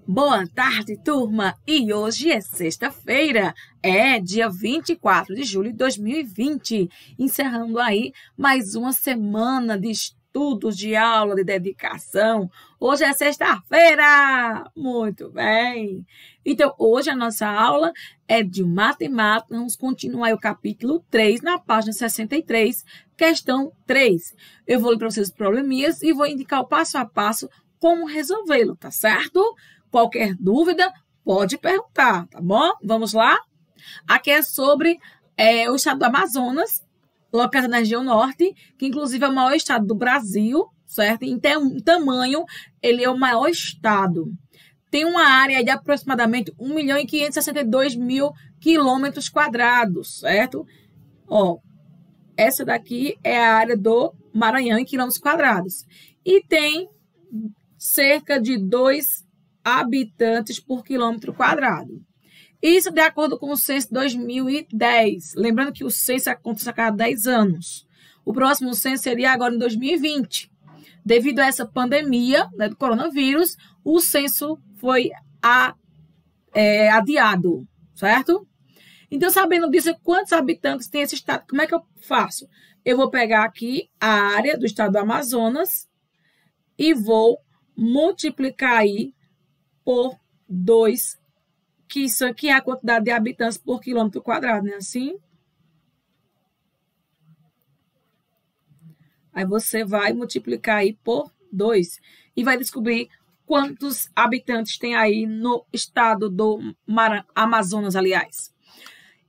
Boa tarde, turma! E hoje é sexta-feira, dia 24 de julho de 2020, encerrando aí mais uma semana de estudos, de aula, de dedicação. Hoje é sexta-feira! Muito bem! Então, hoje a nossa aula é de matemática. Vamos continuar o capítulo 3, na página 63, questão 3. Eu vou ler para vocês os probleminhas e vou indicar o passo a passo como resolvê-lo, tá certo? Qualquer dúvida, pode perguntar, tá bom? Vamos lá? Aqui é sobre o estado do Amazonas, localizado na região norte, que inclusive é o maior estado do Brasil, certo? Em tamanho, ele é o maior estado. Tem uma área de aproximadamente 1.562.000 quilômetros quadrados, certo? Ó, essa daqui é a área do Maranhão em quilômetros quadrados. E tem cerca de 2 habitantes por quilômetro quadrado. Isso de acordo com o censo de 2010. Lembrando que o censo acontece a cada 10 anos. O próximo censo seria agora em 2020. Devido a essa pandemia, né, do coronavírus, o censo foi adiado, certo? Então, sabendo disso, quantos habitantes tem esse estado? Como é que eu faço? Eu vou pegar aqui a área do estado do Amazonas e vou multiplicar aí por 2, que é a quantidade de habitantes por quilômetro quadrado, né? Assim. Aí você vai multiplicar aí por 2 e vai descobrir quantos habitantes tem aí no estado do Amazonas, aliás.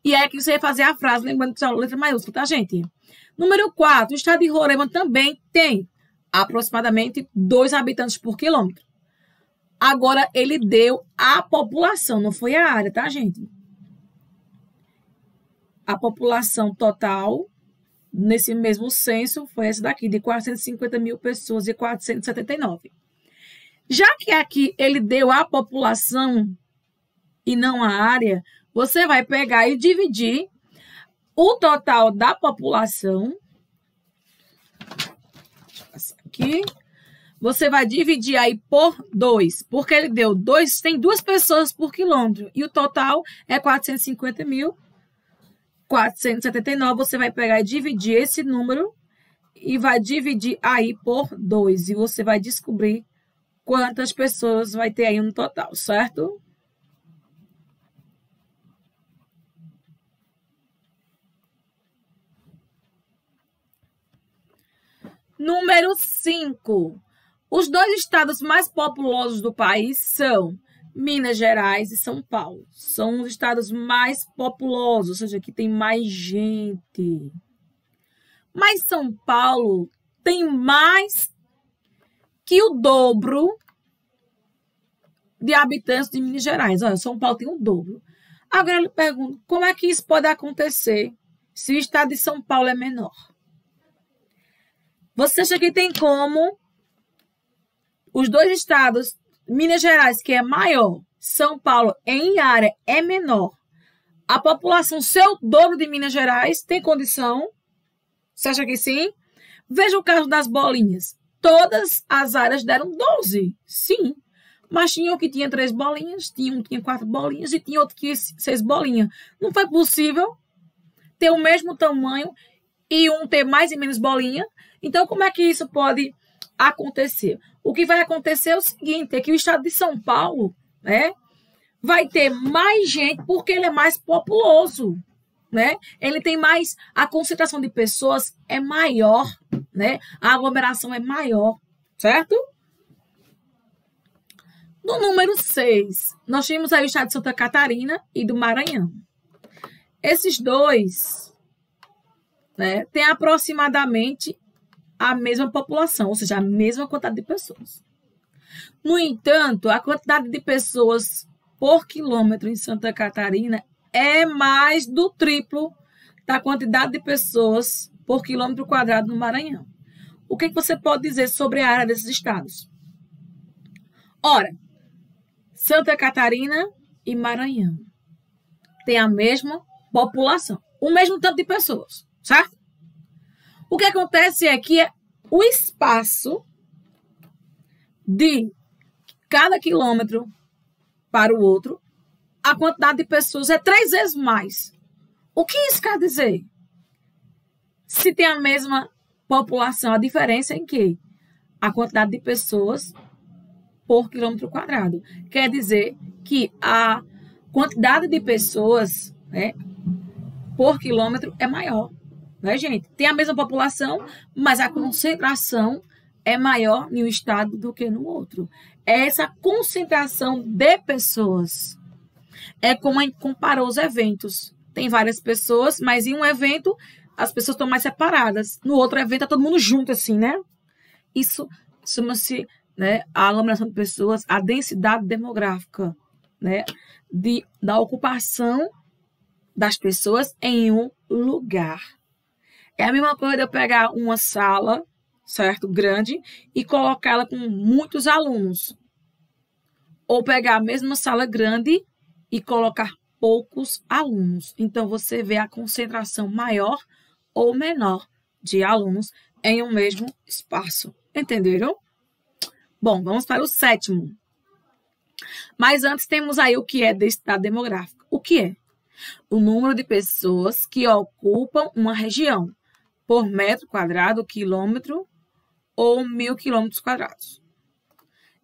E é que você vai fazer a frase, lembrando que é a letra maiúscula, tá, gente? Número 4, o estado de Roraima também tem aproximadamente 2 habitantes por quilômetro. Agora, ele deu a população, não foi a área, tá, gente? A população total, nesse mesmo censo, foi essa daqui, de 450.000 pessoas e 479. Já que aqui ele deu a população e não a área, você vai pegar e dividir o total da população. Deixa eu passar aqui. Você vai dividir aí por 2, porque ele deu 2, tem 2 pessoas por quilômetro, e o total é 450.479. Você vai pegar e dividir esse número e vai dividir aí por 2, e você vai descobrir quantas pessoas vai ter aí no total, certo? Número 5. Os 2 estados mais populosos do país são Minas Gerais e São Paulo. São os estados mais populosos, ou seja, que tem mais gente. Mas São Paulo tem mais que o dobro de habitantes de Minas Gerais. Olha, São Paulo tem o dobro. Agora eu lhe pergunto, como é que isso pode acontecer se o estado de São Paulo é menor? Você acha que tem como os 2 estados, Minas Gerais, que é maior, São Paulo, em área, é menor, a população ser o dobro de Minas Gerais, tem condição? Você acha que sim? Veja o caso das bolinhas. Todas as áreas deram 12, sim. Mas tinha um que tinha 3 bolinhas, tinha um que tinha 4 bolinhas e tinha outro que tinha 6 bolinhas. Não foi possível ter o mesmo tamanho e um ter mais e menos bolinha. Então, como é que isso pode acontecer? O que vai acontecer é o seguinte, é que o estado de São Paulo, né, vai ter mais gente porque ele é mais populoso, né? Ele tem mais, a concentração de pessoas é maior, né? A aglomeração é maior, certo? No número 6, nós temos aí o estado de Santa Catarina e do Maranhão. Esses 2, né, têm aproximadamente a mesma população, ou seja, a mesma quantidade de pessoas. No entanto, a quantidade de pessoas por quilômetro em Santa Catarina é mais do triplo da quantidade de pessoas por quilômetro quadrado no Maranhão. O que você pode dizer sobre a área desses estados? Ora, Santa Catarina e Maranhão têm a mesma população, o mesmo tanto de pessoas, certo? O que acontece é que o espaço de cada quilômetro para o outro, a quantidade de pessoas é 3 vezes mais. O que isso quer dizer? Se tem a mesma população, a diferença é em que a quantidade de pessoas por quilômetro quadrado. Quer dizer que a quantidade de pessoas, né, por quilômetro é maior. Né, gente? Tem a mesma população, mas a concentração é maior em um estado do que no outro. É essa concentração de pessoas. É como a gente comparou os eventos. Tem várias pessoas, mas em um evento as pessoas estão mais separadas. No outro evento, tá todo mundo junto, assim, né? Isso chama-se, né, a aglomeração de pessoas, a densidade demográfica, né, da ocupação das pessoas em um lugar. É a mesma coisa de eu pegar uma sala, certo, grande, e colocá-la com muitos alunos. Ou pegar a mesma sala grande e colocar poucos alunos. Então, você vê a concentração maior ou menor de alunos em um mesmo espaço. Entenderam? Bom, vamos para o 7º. Mas antes temos aí o que é densidade demográfica. O que é? O número de pessoas que ocupam uma região por metro quadrado, quilômetro ou 1.000 quilômetros quadrados.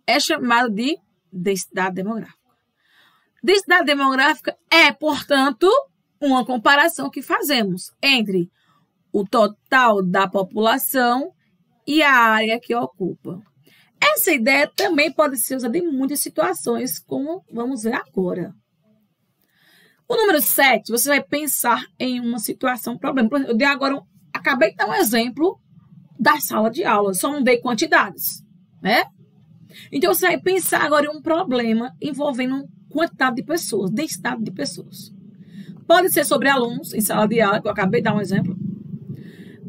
É chamado de densidade demográfica. Densidade demográfica é, portanto, uma comparação que fazemos entre o total da população e a área que ocupa. Essa ideia também pode ser usada em muitas situações, como vamos ver agora. O número 7, você vai pensar em uma situação, problema. Por exemplo, eu dei agora, acabei de dar um exemplo da sala de aula, só não dei quantidades, né? Então, você vai pensar agora em um problema envolvendo quantidade de pessoas, densidade de pessoas. Pode ser sobre alunos em sala de aula, que eu acabei de dar um exemplo.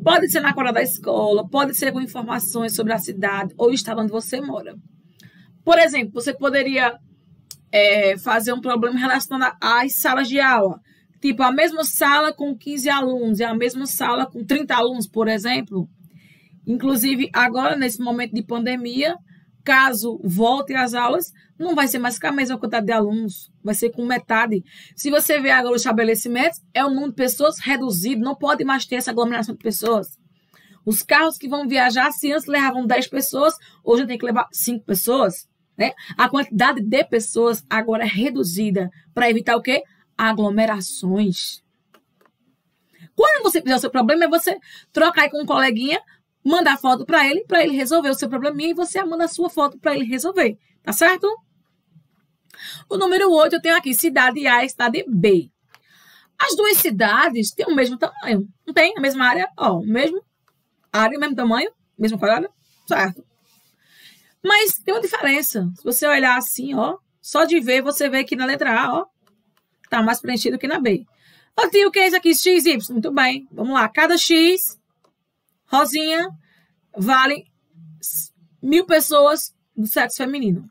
Pode ser na quadra da escola, pode ser com informações sobre a cidade ou o estado onde você mora. Por exemplo, você poderia fazer um problema relacionado às salas de aula. Tipo, a mesma sala com 15 alunos e a mesma sala com 30 alunos, por exemplo. Inclusive, agora, nesse momento de pandemia, caso volte às aulas, não vai ser mais com a mesma quantidade de alunos, vai ser com metade. Se você ver agora os estabelecimentos, é um número de pessoas reduzido, não pode mais ter essa aglomeração de pessoas. Os carros que vão viajar, se antes levavam 10 pessoas, hoje tem que levar 5 pessoas. Né? A quantidade de pessoas agora é reduzida para evitar o quê? Aglomerações. Quando você fizer o seu problema, é você trocar aí com um coleguinha, mandar foto para ele resolver o seu probleminha e você manda a sua foto para ele resolver. Tá certo? O número 8 eu tenho aqui, cidade A e cidade B. As duas cidades têm o mesmo tamanho. Não tem a mesma área? Ó, o mesmo área, o mesmo tamanho, mesmo quadrado, certo? Mas tem uma diferença. Se você olhar assim, ó, só de ver, você vê que na letra A, ó, tá mais preenchido que na B. Ó, tio, o que é isso aqui? X, Y. Muito bem. Vamos lá. Cada X, rosinha, vale 1.000 pessoas do sexo feminino.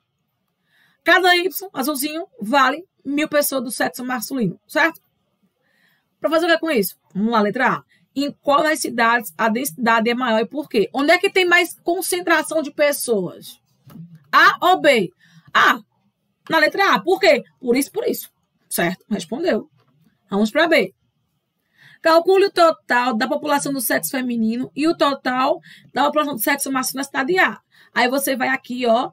Cada Y, azulzinho, vale 1.000 pessoas do sexo masculino, certo? Para fazer o que com isso? Vamos lá, letra A. Em qual das cidades a densidade é maior e por quê? Onde é que tem mais concentração de pessoas? A ou B? A. Na letra A. Por quê? Por isso. Certo? Respondeu. Vamos para B. Calcule o total da população do sexo feminino e o total da população do sexo masculino na cidade A. Aí você vai aqui, ó.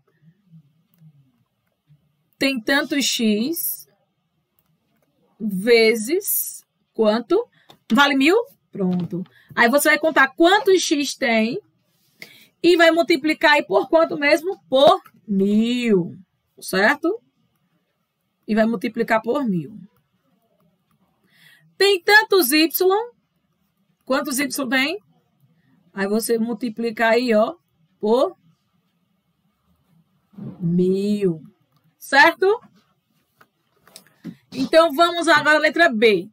Tem tanto X vezes quanto? Vale 1.000? Pronto. Aí você vai contar quantos X tem e vai multiplicar aí por quanto mesmo? Por 1.000. Certo? E vai multiplicar por 1.000. Tem tantos Y. Quantos Y tem? Aí você multiplica aí, ó, por 1.000. Certo? Então, vamos agora à letra B.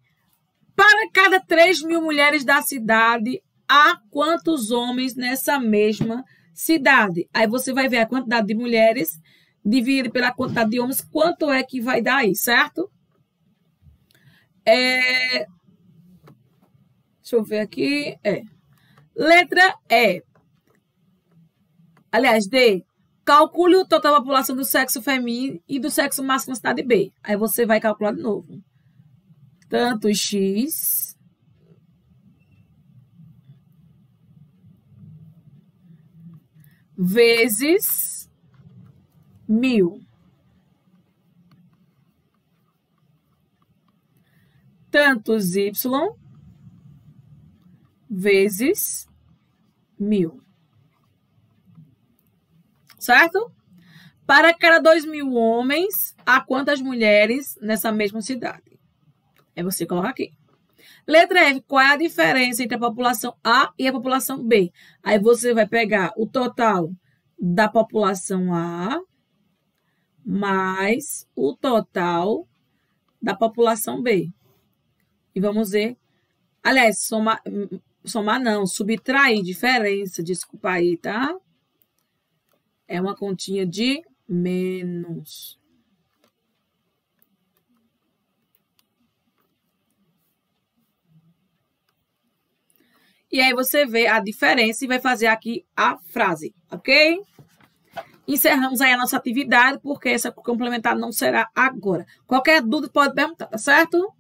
Para cada 3.000 mulheres da cidade, há quantos homens nessa mesma cidade? Aí você vai ver a quantidade de mulheres dividido pela quantidade de homens, quanto é que vai dar aí, certo? Deixa eu ver aqui. Letra E. Aliás, D. Calcule o total da população do sexo feminino e do sexo masculino na cidade B. Aí você vai calcular de novo. Tanto X vezes 1000. Tantos Y vezes 1000. Certo? Para cada 2.000 homens, há quantas mulheres nessa mesma cidade? Aí você coloca aqui. Letra F, qual é a diferença entre a população A e a população B? Aí você vai pegar o total da população A mais o total da população B. E vamos ver. Aliás, somar não, subtrair diferença, desculpa aí, tá? É uma continha de menos. E aí você vê a diferença e vai fazer aqui a frase, ok? Encerramos aí a nossa atividade, porque essa complementar não será agora. Qualquer dúvida pode perguntar, tá certo?